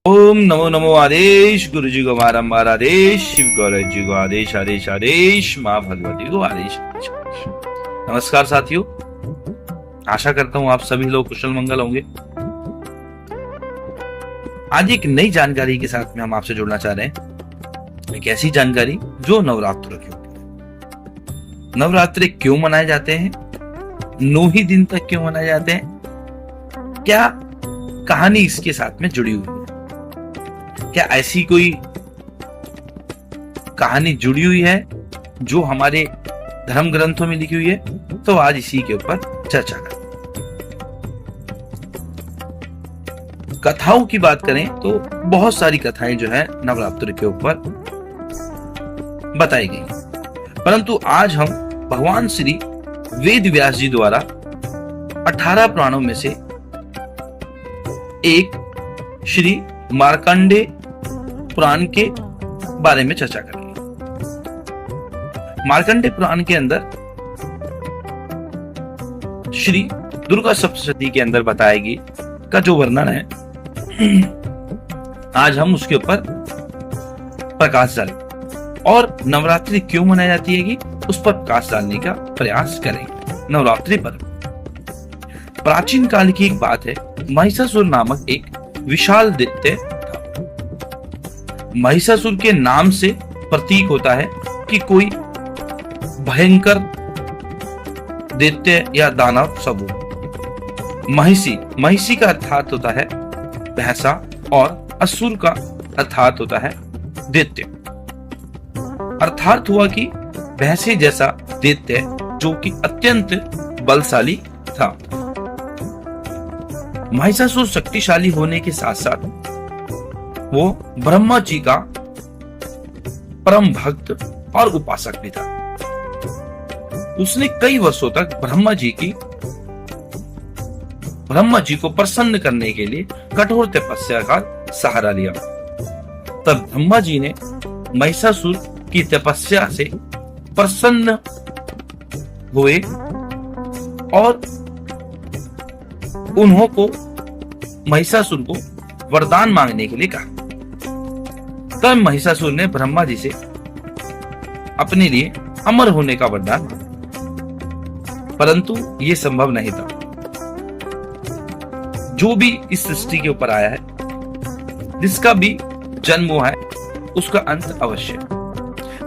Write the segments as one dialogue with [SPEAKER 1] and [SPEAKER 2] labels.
[SPEAKER 1] ओम नमो नमो आदेश, गुरु जी को बारंबार आदेश, शिव गौरव जी को आदेश आदेश आदेश, माँ भगवती को आदेश आदेश आदेश। नमस्कार साथियों, आशा करता हूँ आप सभी लोग कुशल मंगल होंगे। आज एक नई जानकारी के साथ में हम आपसे जुड़ना चाह रहे हैं। एक ऐसी जानकारी जो नवरात्र के ऊपर। नवरात्रे क्यों मनाए जाते हैं, 9 ही दिन तक क्यों मनाए जाते हैं, क्या कहानी इसके साथ में जुड़ी हुई है, क्या ऐसी कोई कहानी जुड़ी हुई है जो हमारे धर्म ग्रंथों में लिखी हुई है, तो आज इसी के ऊपर चर्चा करें। कथाओं की बात करें तो बहुत सारी कथाएं जो है नवरात्र के ऊपर बताई गई, परंतु आज हम भगवान श्री वेद व्यास जी द्वारा 18 पुराणों में से एक श्री मार्कंडे पुराण के बारे में चर्चा करेंगे। मार्कंडे पुराण के अंदर श्री दुर्गा सप्तशती के अंदर बताएगी का जो वर्णन है, आज हम उसके ऊपर प्रकाश डालें और नवरात्रि क्यों मनाई जाती है कि उस पर प्रकाश डालने का प्रयास करेंगे। नवरात्रि पर्व प्राचीन काल की एक बात है। महिषासुर नामक एक विशाल दैत्य था। महिषासुर के नाम से प्रतीक होता है कि कोई भयंकर दैत्य या दानव समूह। महिषी का अर्थात होता है भैंसा और असुर का अर्थात होता है दैत्य। अर्थात हुआ कि भैंसे जैसा दैत्य जो कि अत्यंत बलशाली था। महिषासुर शक्तिशाली होने के साथ साथ वो ब्रह्मा जी का परम भक्त और उपासक भी था। उसने कई वर्षों तक ब्रह्मा जी को प्रसन्न करने के लिए कठोर तपस्या का सहारा लिया। तब ब्रह्मा जी ने महिषासुर की तपस्या से प्रसन्न हुए और उन्होंने महिषासुर को वरदान मांगने के लिए कहा। तब महिषासुर ने ब्रह्मा जी से अपने लिए अमर होने का वरदान मांगा, परंतु यह संभव नहीं था। जो भी इस सृष्टि के ऊपर आया है, जिसका भी जन्म हुआ है, उसका अंत अवश्य है।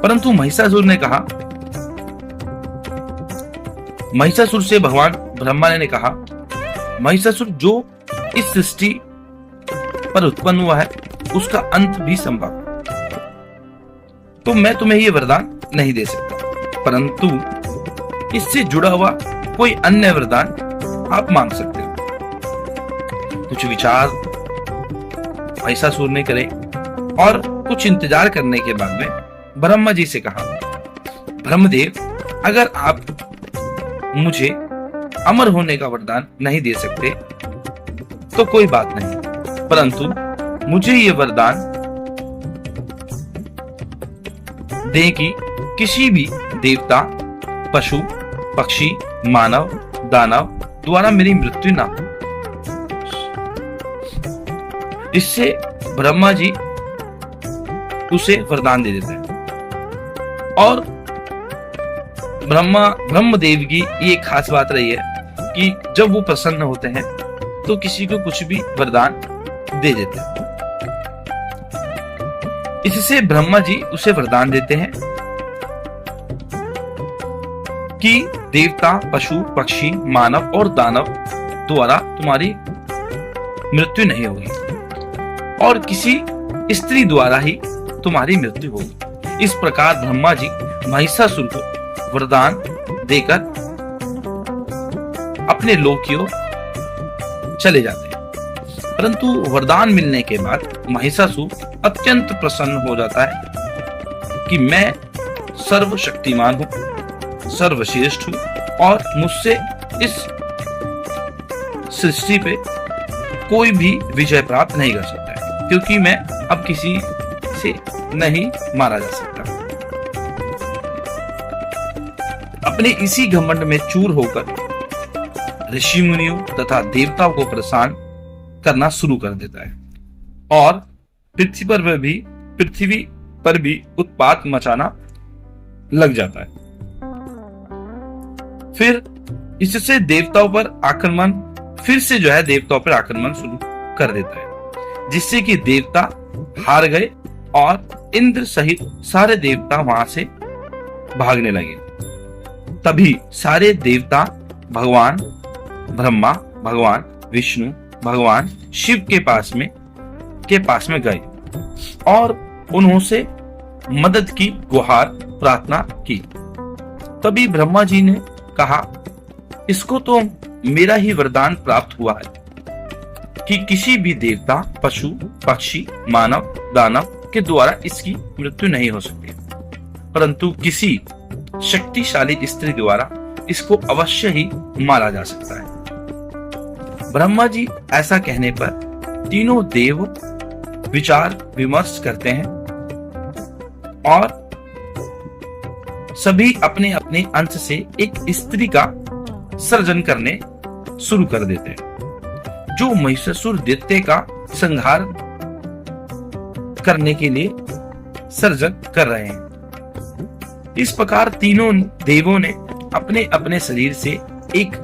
[SPEAKER 1] परंतु महिषासुर ने कहा, महिषासुर से भगवान ब्रह्मा ने कहा, महिषासुर जो इस सृष्टि पर उत्पन्न हुआ है उसका अंत भी संभव है, तो मैं तुम्हें यह वरदान नहीं दे सकता, परंतु इससे जुड़ा हुआ कोई अन्य वरदान आप मांग सकते हो। कुछ विचार महिषासुर ने करे और कुछ इंतजार करने के बाद में ब्रह्मा जी से कहा, ब्रह्मदेव, अगर आप मुझे अमर होने का वरदान नहीं दे सकते तो कोई बात नहीं, परंतु मुझे ये वरदान दें कि किसी भी देवता, पशु, पक्षी, मानव, दानव द्वारा मेरी मृत्यु ना हो। इससे ब्रह्मा जी उसे वरदान दे देते हैं। और ब्रह्मदेव की ये खास बात रही है कि जब वो प्रसन्न होते हैं तो किसी को कुछ भी वरदान दे देते हैं। इससे ब्रह्मा जी उसे वरदान देते हैं कि देवता, पशु, पक्षी, मानव और दानव द्वारा तुम्हारी मृत्यु नहीं होगी और किसी स्त्री द्वारा ही तुम्हारी मृत्यु होगी। इस प्रकार ब्रह्मा जी महिषासुर को वरदान देकर अपने लोक की ओर चले जाते हैं। परंतु वरदान मिलने के बाद महिषासुर अत्यंत प्रसन्न हो जाता है कि मैं सर्वशक्तिमान हूं, सर्वश्रेष्ठ हूं और मुझसे इस सृष्टि पे कोई भी विजय प्राप्त नहीं कर सकता है, क्योंकि मैं अब किसी से नहीं मारा जा सकता। अपने इसी घमंड में चूर होकर ऋषि मुनियों तथा देवताओं को परेशान करना शुरू कर देता है और पृथ्वी पर भी उत्पात मचाना लग जाता है। फिर इससे देवताओं पर आक्रमण शुरू कर देता है, जिससे कि देवता हार गए और इंद्र सहित सारे देवता वहां से भागने लगे। तभी सारे देवता भगवान ब्रह्मा, भगवान विष्णु, भगवान शिव के पास में गए और उन्होंने मदद की गुहार प्रार्थना की। तभी ब्रह्मा जी ने कहा, इसको तो मेरा ही वरदान प्राप्त हुआ है कि किसी भी देवता, पशु, पक्षी, मानव, दानव के द्वारा इसकी मृत्यु नहीं हो सकती, परंतु किसी शक्तिशाली स्त्री द्वारा इसको अवश्य ही मारा जा सकता है। ब्रह्मा जी ऐसा कहने पर तीनों देव विचार विमर्श करते हैं और सभी अपने अपने अंश से एक स्त्री का सर्जन करने शुरू कर देते हैं, जो महिषासुर दैत्य का संहार करने के लिए सर्जन कर रहे हैं। इस प्रकार तीनों देवों ने अपने अपने शरीर से एक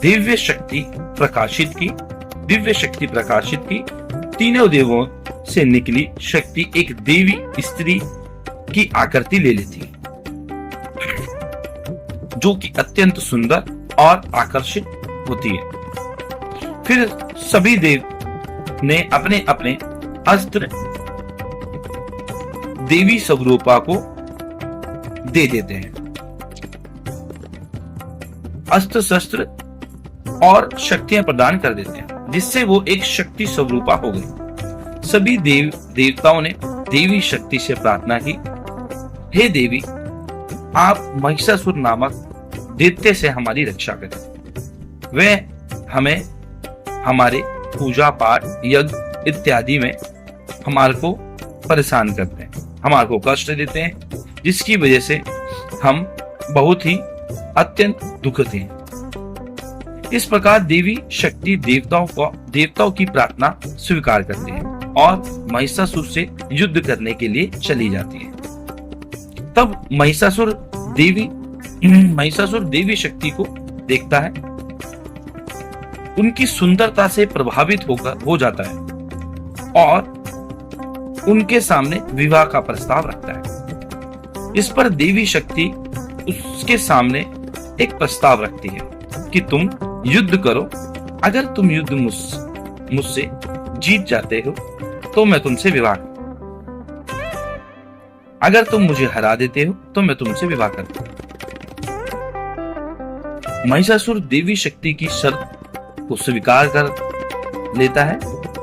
[SPEAKER 1] दिव्य शक्ति प्रकाशित की। तीनों देवों से निकली शक्ति एक देवी स्त्री की आकृति ले लेती है, जो कि अत्यंत सुंदर और आकर्षित होती है। फिर सभी देव ने अपने अपने अस्त्र देवी स्वरूपा को दे देते हैं। अस्त्र शस्त्र और शक्तियां प्रदान कर देते हैं, जिससे वो एक शक्ति स्वरूपा हो गई। सभी देवताओं ने देवी शक्ति से प्रार्थना की, हे देवी, आप महिषासुर नामक दैत्य से हमारी रक्षा करें। वे हमें हमारे पूजा पाठ, यज्ञ इत्यादि में हमारे को परेशान करते हैं, हमारे को कष्ट देते हैं, जिसकी वजह से हम बहुत ही अत्यंत दुखित हैं। इस प्रकार देवी शक्ति देवताओं की प्रार्थना स्वीकार करते हैं और महिषासुर से युद्ध करने के लिए चली जाती है। तब महिषासुर देवी शक्ति को देखता है, उनकी सुंदरता से प्रभावित हो जाता है और उनके सामने विवाह का प्रस्ताव रखता है। इस पर देवी शक्ति उसके सामने एक प्रस्ताव रखती है कि तुम युद्ध करो, अगर तुम युद्ध मुझसे जीत जाते हो तो मैं तुमसे विवाह करूं, अगर तुम मुझे हरा देते हो तो मैं तुमसे विवाह करूं। महिषासुर देवी शक्ति की शर्त को स्वीकार कर लेता है,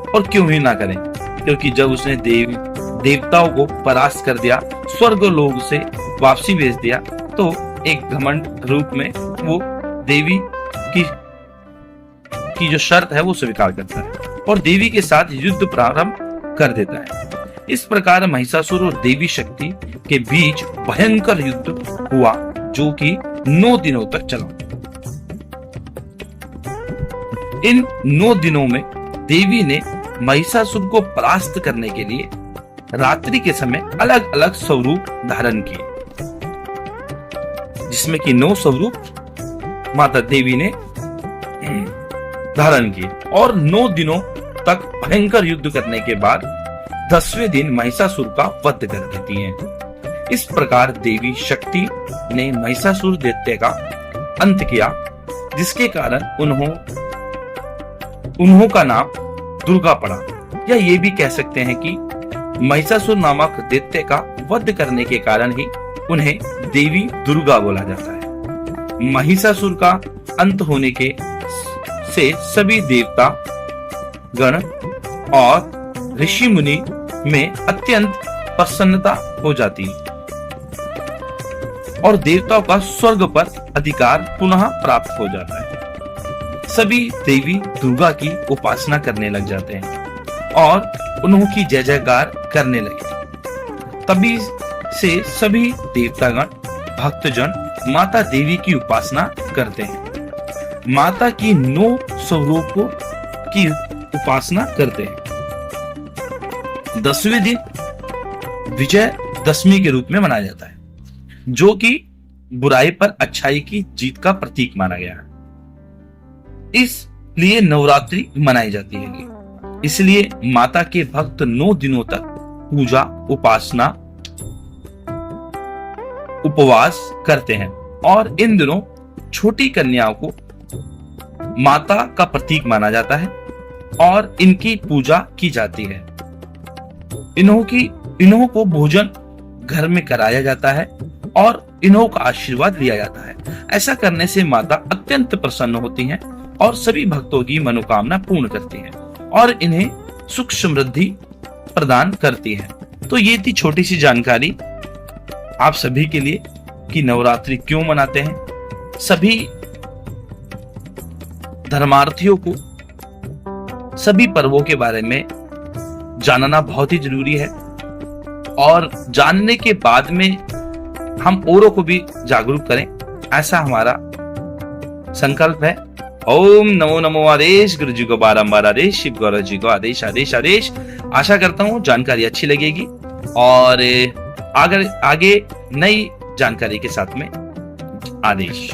[SPEAKER 1] और क्यों ही ना करें, क्योंकि जब उसने देवताओं को परास्त कर दिया, स्वर्ग लोक से वापसी भेज दिया, तो एक घमंड रूप में वो देवी की जो शर्त है वो स्वीकार करता है और देवी के साथ युद्ध प्रारंभ कर देता है। इस प्रकार महिषासुर और देवी शक्ति के बीच भयंकर युद्ध हुआ, जो कि 9 दिनों तक चला। इन 9 दिनों में देवी ने महिषासुर को परास्त करने के लिए रात्रि के समय अलग अलग स्वरूप धारण किए, जिसमें कि 9 स्वरूप माता देवी ने धारण किए और 9 दिनों तक भयंकर युद्ध करने के बाद 10वें दिन महिषासुर का वध कर देती हैं। इस प्रकार देवी शक्ति ने महिषासुर दैत्य का अंत किया, जिसके कारण उन्हों का नाम दुर्गा पड़ा। या ये भी कह सकते हैं कि महिषासुर नामक दैत्य का वध करने के कारण ही उन्हें देवी दुर्गा बोला जाता है। महिषासुर का अंत होने के से सभी देवता गण और ऋषि मुनि में अत्यंत प्रसन्नता हो जाती है और देवताओं का स्वर्ग पर अधिकार पुनः प्राप्त हो जाता है। सभी देवी दुर्गा की उपासना करने लग जाते हैं और उनकी जय जयकार करने लगे। तभी से सभी देवतागण भक्तजन माता देवी की उपासना करते हैं, माता की 9 स्वरूपों की उपासना करते हैं। 10वें दिन विजय दशमी के रूप में मनाया जाता है, जो कि बुराई पर अच्छाई की जीत का प्रतीक माना गया है। इसलिए नवरात्रि मनाई जाती है। इसलिए माता के भक्त 9 दिनों तक पूजा, उपासना, उपवास करते हैं और इन दिनों छोटी कन्याओं को माता का प्रतीक माना जाता है और इनकी पूजा की जाती है। इन्हों को भोजन घर में कराया जाता है और इन्हों का आशीर्वाद लिया जाता है। ऐसा करने से माता अत्यंत प्रसन्न होती हैं और सभी भक्तों की मनोकामना पूर्ण करती हैं और इन्हें सुख समृद्धि प्रदान करती है। तो ये थी छोटी सी जानकारी आप सभी के लिए कि नवरात्रि क्यों मनाते हैं। सभी धर्मार्थियों को सभी पर्वों के बारे में जानना बहुत ही जरूरी है और जानने के बाद में हम औरों को भी जागरूक करें, ऐसा हमारा संकल्प है। ओम नमो नमो आदेश, गुरु जी को बारंबार आदेश, शिव गौरव जी को आदेश आदेश आदेश। आशा करता हूं जानकारी अच्छी लगेगी और आगे नई जानकारी के साथ में आदेश।